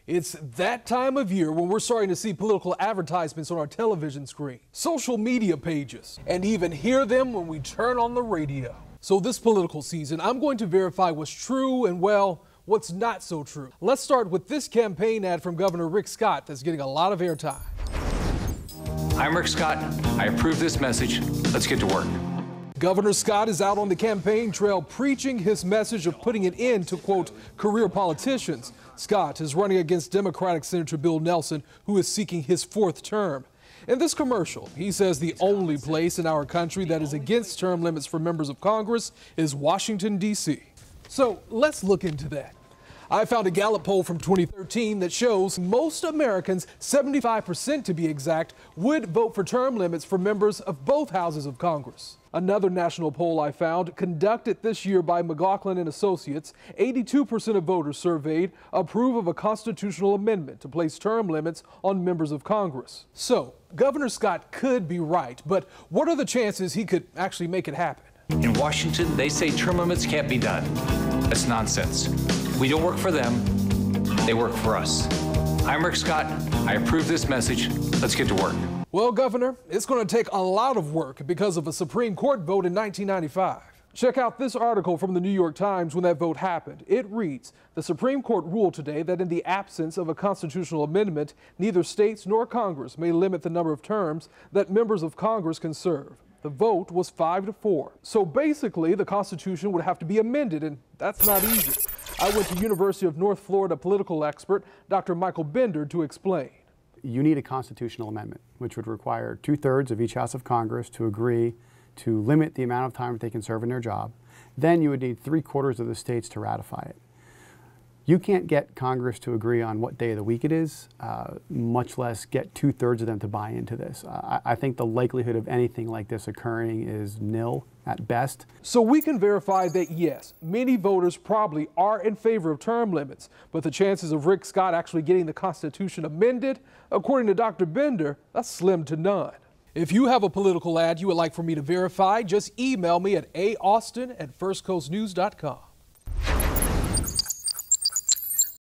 It's that time of year when we're starting to see political advertisements on our television screen, social media pages, and even hear them when we turn on the radio. So this political season, I'm going to verify what's true and, well, what's not so true. Let's start with this campaign ad from Governor Rick Scott that's getting a lot of airtime. I'm Rick Scott. I approve this message. Let's get to work. Governor Scott is out on the campaign trail preaching his message of putting an end to, quote, career politicians. Scott is running against Democratic Senator Bill Nelson, who is seeking his 4th term. In this commercial, he says the only place in our country that is against term limits for members of Congress is Washington, D.C. So let's look into that. I found a Gallup poll from 2013 that shows most Americans, 75% to be exact, would vote for term limits for members of both houses of Congress. Another national poll I found, conducted this year by McLaughlin and Associates, 82% of voters surveyed approve of a constitutional amendment to place term limits on members of Congress. So, Governor Scott could be right, but what are the chances he could actually make it happen? In Washington, they say term limits can't be done. That's nonsense. We don't work for them, they work for us. I'm Rick Scott. I approve this message. Let's get to work. Well, Governor, it's going to take a lot of work because of a Supreme Court vote in 1995. Check out this article from the New York Times when that vote happened. It reads, the Supreme Court ruled today that in the absence of a constitutional amendment, neither states nor Congress may limit the number of terms that members of Congress can serve. The vote was 5-4. So basically, the Constitution would have to be amended, and that's not easy. I went to University of North Florida political expert Dr. Michael Bender to explain. You need a constitutional amendment, which would require 2/3 of each House of Congress to agree to limit the amount of time that they can serve in their job. Then you would need 3/4 of the states to ratify it. You can't get Congress to agree on what day of the week it is, much less get 2/3 of them to buy into this. I think the likelihood of anything like this occurring is nil at best. So we can verify that yes, many voters probably are in favor of term limits, but the chances of Rick Scott actually getting the Constitution amended, according to Dr. Bender, that's slim to none. If you have a political ad you would like for me to verify, just email me at austin@firstcoastnews.com.